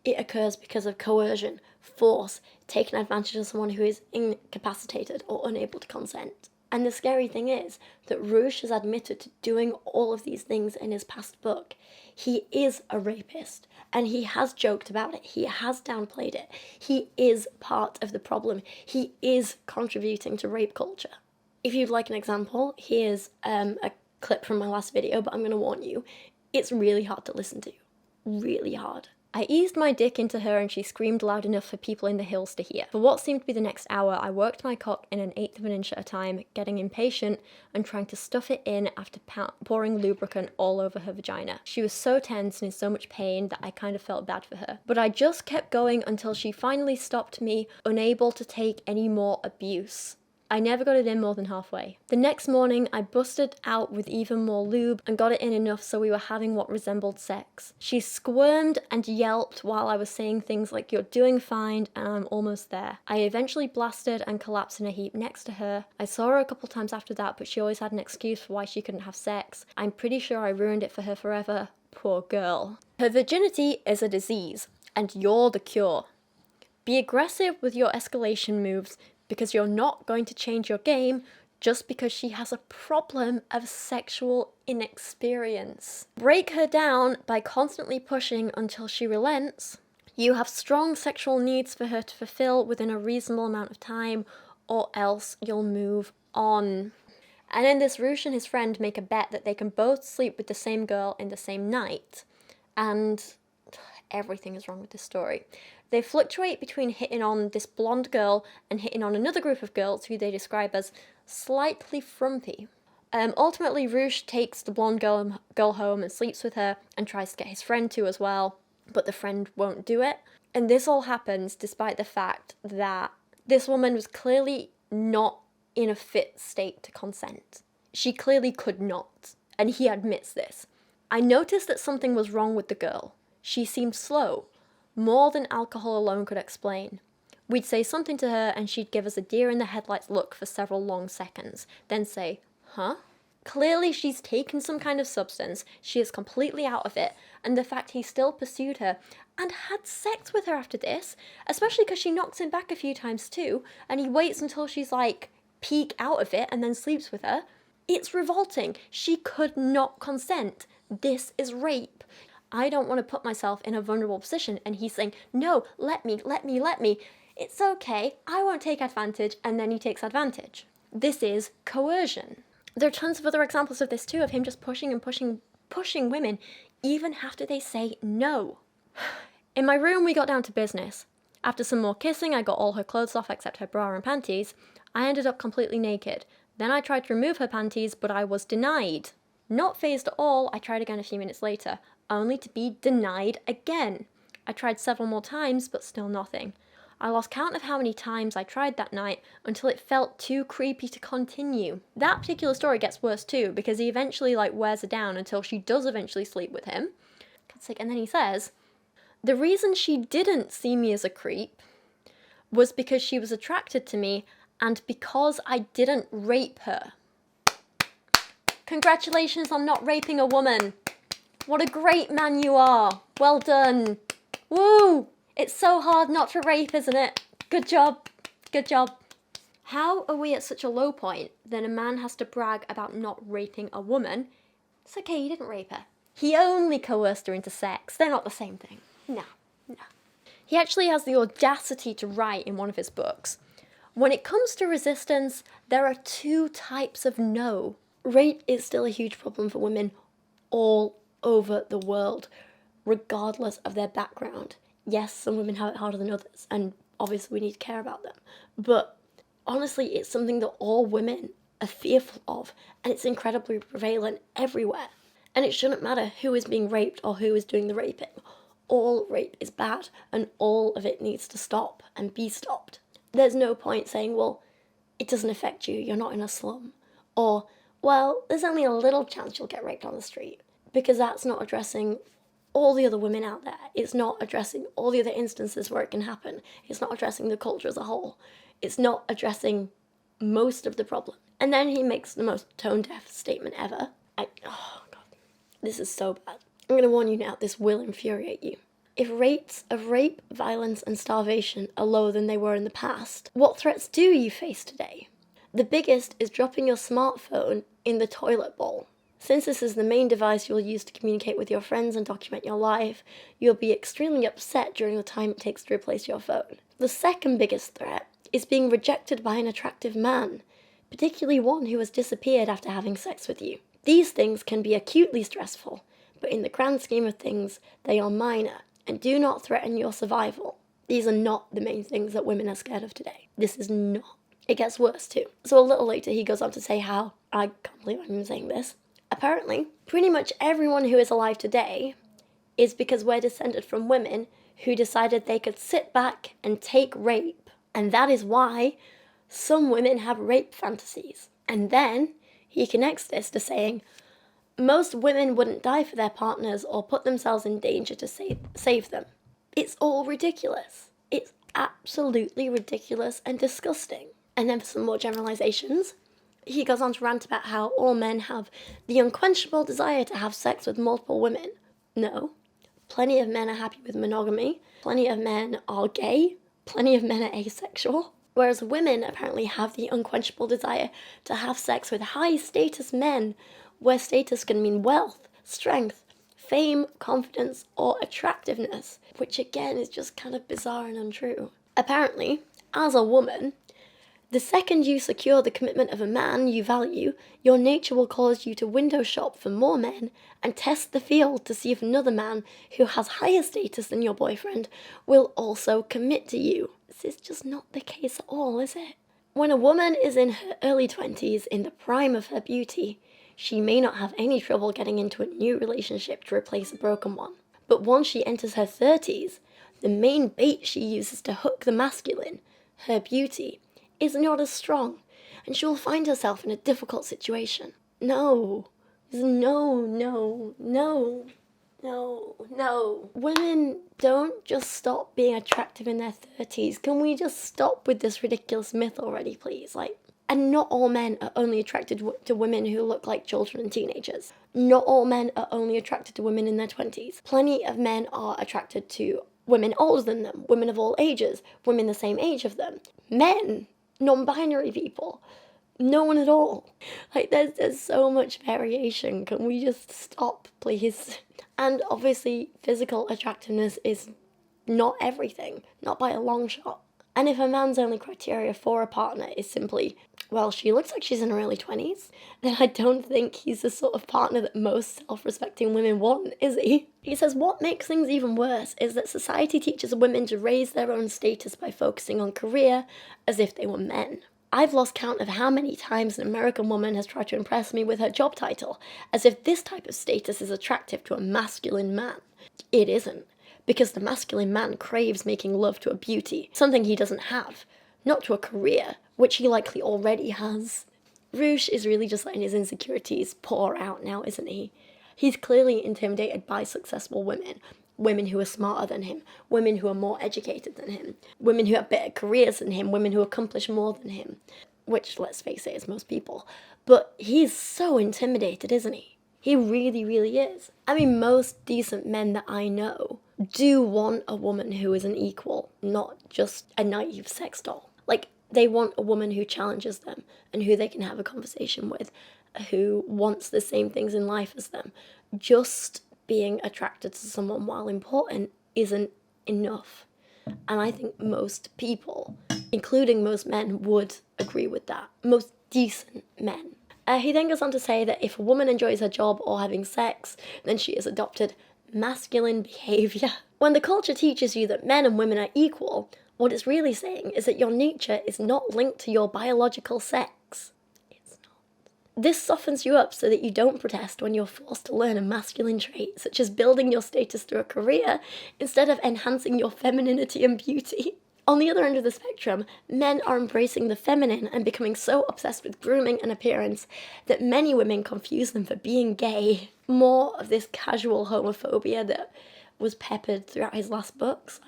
It occurs because of coercion, force, taking advantage of someone who is incapacitated or unable to consent. And the scary thing is that Rouge has admitted to doing all of these things in his past book. He is a rapist, and he has joked about it. He has downplayed it. He is part of the problem. He is contributing to rape culture. If you'd like an example, here's a clip from my last video, but I'm going to warn you, it's really hard to listen to. Really hard. I eased my dick into her and she screamed loud enough for people in the hills to hear. For what seemed to be the next hour, I worked my cock in an eighth of an inch at a time, getting impatient and trying to stuff it in after pouring lubricant all over her vagina. She was so tense and in so much pain that I kind of felt bad for her. But I just kept going until she finally stopped me, unable to take any more abuse. I never got it in more than halfway. The next morning, I busted out with even more lube and got it in enough so we were having what resembled sex. She squirmed and yelped while I was saying things like, "You're doing fine," and "I'm almost there." I eventually blasted and collapsed in a heap next to her. I saw her a couple times after that, but she always had an excuse for why she couldn't have sex. I'm pretty sure I ruined it for her forever. Poor girl. Her virginity is a disease, and you're the cure. Be aggressive with your escalation moves, because you're not going to change your game just because she has a problem of sexual inexperience. Break her down by constantly pushing until she relents. You have strong sexual needs for her to fulfill within a reasonable amount of time, or else you'll move on. And then this Rouge and his friend make a bet that they can both sleep with the same girl in the same night. And everything is wrong with this story. They fluctuate between hitting on this blonde girl and hitting on another group of girls who they describe as slightly frumpy. Ultimately, Rouge takes the blonde girl home and sleeps with her and tries to get his friend to as well, but the friend won't do it. And this all happens despite the fact that this woman was clearly not in a fit state to consent. She clearly could not, and he admits this. I noticed that something was wrong with the girl. She seemed slow. More than alcohol alone could explain. We'd say something to her and she'd give us a deer-in-the-headlights look for several long seconds, then say, "Huh?" Clearly she's taken some kind of substance, she is completely out of it, and the fact he still pursued her and had sex with her after this, especially because she knocks him back a few times too, and he waits until she's like peak out of it and then sleeps with her. It's revolting. She could not consent. This is rape. I don't want to put myself in a vulnerable position, and he's saying, "No, let me. It's okay, I won't take advantage," and then he takes advantage. This is coercion. There are tons of other examples of this too, of him just pushing and pushing women, even after they say no. In my room, we got down to business. After some more kissing, I got all her clothes off except her bra and panties. I ended up completely naked. Then I tried to remove her panties, but I was denied. Not fazed at all, I tried again a few minutes later, only to be denied again. I tried several more times, but still nothing. I lost count of how many times I tried that night until it felt too creepy to continue. That particular story gets worse too, because he eventually wears her down until she does eventually sleep with him. And then he says, the reason she didn't see me as a creep was because she was attracted to me and because I didn't rape her. Congratulations on not raping a woman. What a great man you are. Well done. Woo! It's so hard not to rape, isn't it? Good job. Good job. How are we at such a low point that a man has to brag about not raping a woman? It's okay, he didn't rape her. He only coerced her into sex. They're not the same thing. No. He actually has the audacity to write in one of his books, when it comes to resistance, there are two types of no. Rape is still a huge problem for women all over the world, regardless of their background. Yes, some women have it harder than others, and obviously we need to care about them. But honestly, it's something that all women are fearful of, and it's incredibly prevalent everywhere. And it shouldn't matter who is being raped or who is doing the raping. All rape is bad, and all of it needs to stop and be stopped. There's no point saying, well, it doesn't affect you, you're not in a slum. Or, well, there's only a little chance you'll get raped on the street. Because that's not addressing all the other women out there. It's not addressing all the other instances where it can happen. It's not addressing the culture as a whole. It's not addressing most of the problem. And then he makes the most tone-deaf statement ever. Oh, God, this is so bad. I'm going to warn you now, this will infuriate you. If rates of rape, violence, and starvation are lower than they were in the past, what threats do you face today? The biggest is dropping your smartphone in the toilet bowl. Since this is the main device you'll use to communicate with your friends and document your life, you'll be extremely upset during the time it takes to replace your phone. The second biggest threat is being rejected by an attractive man, particularly one who has disappeared after having sex with you. These things can be acutely stressful, but in the grand scheme of things, they are minor and do not threaten your survival. These are not the main things that women are scared of today. This is not. It gets worse too. So a little later he goes on to say how, I can't believe I'm even saying this, apparently pretty much everyone who is alive today is because we're descended from women who decided they could sit back and take rape. And that is why some women have rape fantasies. And then he connects this to saying, most women wouldn't die for their partners or put themselves in danger to save them. It's all ridiculous. It's absolutely ridiculous and disgusting. And then for some more generalizations, he goes on to rant about how all men have the unquenchable desire to have sex with multiple women. No. Plenty of men are happy with monogamy. Plenty of men are gay. Plenty of men are asexual. Whereas women apparently have the unquenchable desire to have sex with high-status men, where status can mean wealth, strength, fame, confidence, or attractiveness, which again is just kind of bizarre and untrue. Apparently, as a woman, the second you secure the commitment of a man you value, your nature will cause you to window shop for more men and test the field to see if another man who has higher status than your boyfriend will also commit to you. This is just not the case at all, is it? When a woman is in her early 20s, in the prime of her beauty, she may not have any trouble getting into a new relationship to replace a broken one. But once she enters her 30s, the main bait she uses to hook the masculine, her beauty, is not as strong, and she will find herself in a difficult situation. No. Women don't just stop being attractive in their 30s. Can we just stop with this ridiculous myth already, please? And not all men are only attracted to women who look like children and teenagers. Not all men are only attracted to women in their 20s. Plenty of men are attracted to women older than them, women of all ages, women the same age of them, men, non-binary people, no one at all. There's so much variation. Can we just stop, please? And obviously, physical attractiveness is not everything, not by a long shot. And if a man's only criteria for a partner is simply, well, she looks like she's in her early 20s, then I don't think he's the sort of partner that most self-respecting women want, is he? He says what makes things even worse is that society teaches women to raise their own status by focusing on career as if they were men. I've lost count of how many times an American woman has tried to impress me with her job title, as if this type of status is attractive to a masculine man. It isn't. because the masculine man craves making love to a beauty, something he doesn't have, not to a career, which he likely already has. Roosh is really just letting his insecurities pour out now, isn't he? He's clearly intimidated by successful women. Women who are smarter than him, women who are more educated than him, women who have better careers than him, women who accomplish more than him. Which, let's face it, is most people. But he's so intimidated, isn't he? He really, really is. I mean, most decent men that I know do want a woman who is an equal, not just a naive sex doll. Like, they want a woman who challenges them and who they can have a conversation with, who wants the same things in life as them. Just being attracted to someone while important isn't enough. And I think most people, including most men, would agree with that. Most decent men. He then goes on to say that if a woman enjoys her job or having sex, then she has adopted masculine behaviour. When the culture teaches you that men and women are equal, what it's really saying is that your nature is not linked to your biological sex. It's not. This softens you up so that you don't protest when you're forced to learn a masculine trait, such as building your status through a career, instead of enhancing your femininity and beauty. On the other end of the spectrum, men are embracing the feminine and becoming so obsessed with grooming and appearance that many women confuse them for being gay. More of this casual homophobia that was peppered throughout his last books.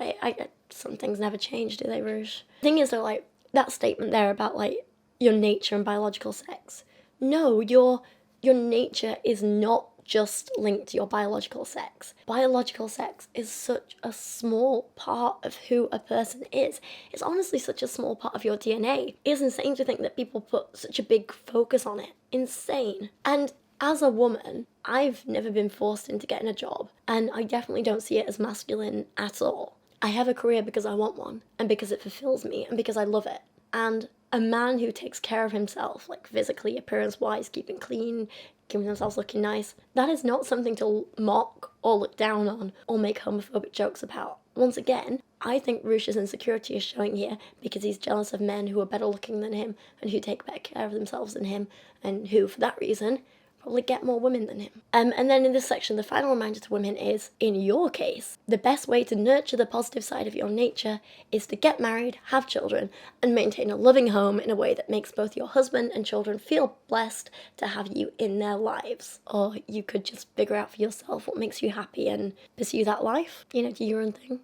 Some things never change, do they, Rouge? The thing is, though, like, that statement there about, like, your nature and biological sex. No, your nature is not just linked to your biological sex. Biological sex is such a small part of who a person is. It's honestly such a small part of your DNA. It's insane to think that people put such a big focus on it. Insane. And as a woman, I've never been forced into getting a job, and I definitely don't see it as masculine at all. I have a career because I want one, and because it fulfills me, and because I love it. And a man who takes care of himself, like physically, appearance-wise, keeping clean, keeping themselves looking nice, that is not something to mock or look down on or make homophobic jokes about. Once again, I think Roosh's insecurity is showing here because he's jealous of men who are better looking than him and who take better care of themselves than him, and who, for that reason, probably get more women than him. And then in this section, the final reminder to women is, in your case, the best way to nurture the positive side of your nature is to get married, have children, and maintain a loving home in a way that makes both your husband and children feel blessed to have you in their lives. Or you could just figure out for yourself what makes you happy and pursue that life, do your own thing.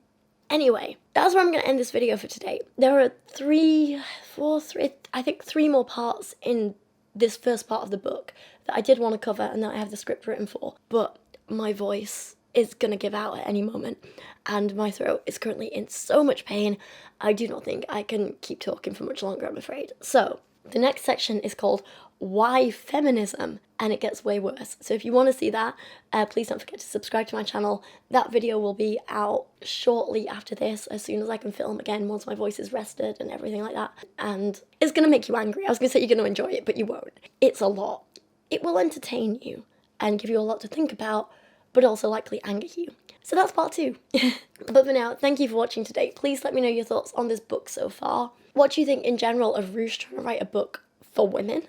Anyway, that's where I'm going to end this video for today. There are three more parts in this first part of the book that I did want to cover and that I have the script written for, but my voice is going to give out at any moment and my throat is currently in so much pain. I do not think I can keep talking for much longer, I'm afraid. So the next section is called Why Feminism, and it gets way worse. So if you want to see that, please don't forget to subscribe to my channel. That video will be out shortly after this, as soon as I can film again, once my voice is rested and everything like that. And it's going to make you angry. I was going to say you're going to enjoy it, but you won't. It's a lot. It will entertain you and give you a lot to think about, but also likely anger you. So that's part 2. But for now, thank you for watching today. Please let me know your thoughts on this book so far. What do you think in general of Roosh trying to write a book for women?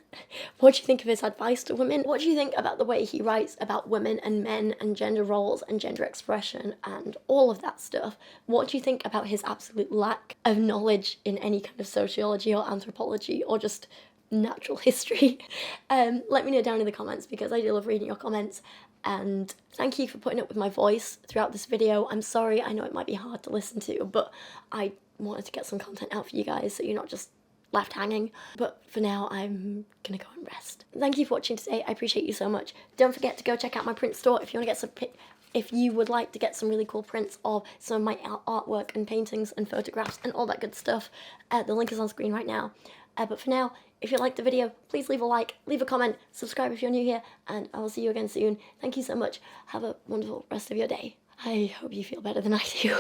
What do you think of his advice to women? What do you think about the way he writes about women and men and gender roles and gender expression and all of that stuff? What do you think about his absolute lack of knowledge in any kind of sociology or anthropology or just natural history? Let me know down in the comments because I do love reading your comments. And thank you for putting up with my voice throughout this video. I'm sorry, I know it might be hard to listen to, but I wanted to get some content out for you guys so you're not just left hanging. But for now, I'm gonna go and rest. Thank you for watching today. I appreciate you so much. Don't forget to go check out my print store if you want to get some if you would like to get some really cool prints of some of my artwork and paintings and photographs and all that good stuff. The link is on screen right now. But for now, if you liked the video, please leave a like, leave a comment, subscribe if you're new here, and I will see you again soon. Thank you so much. Have a wonderful rest of your day. I hope you feel better than I do.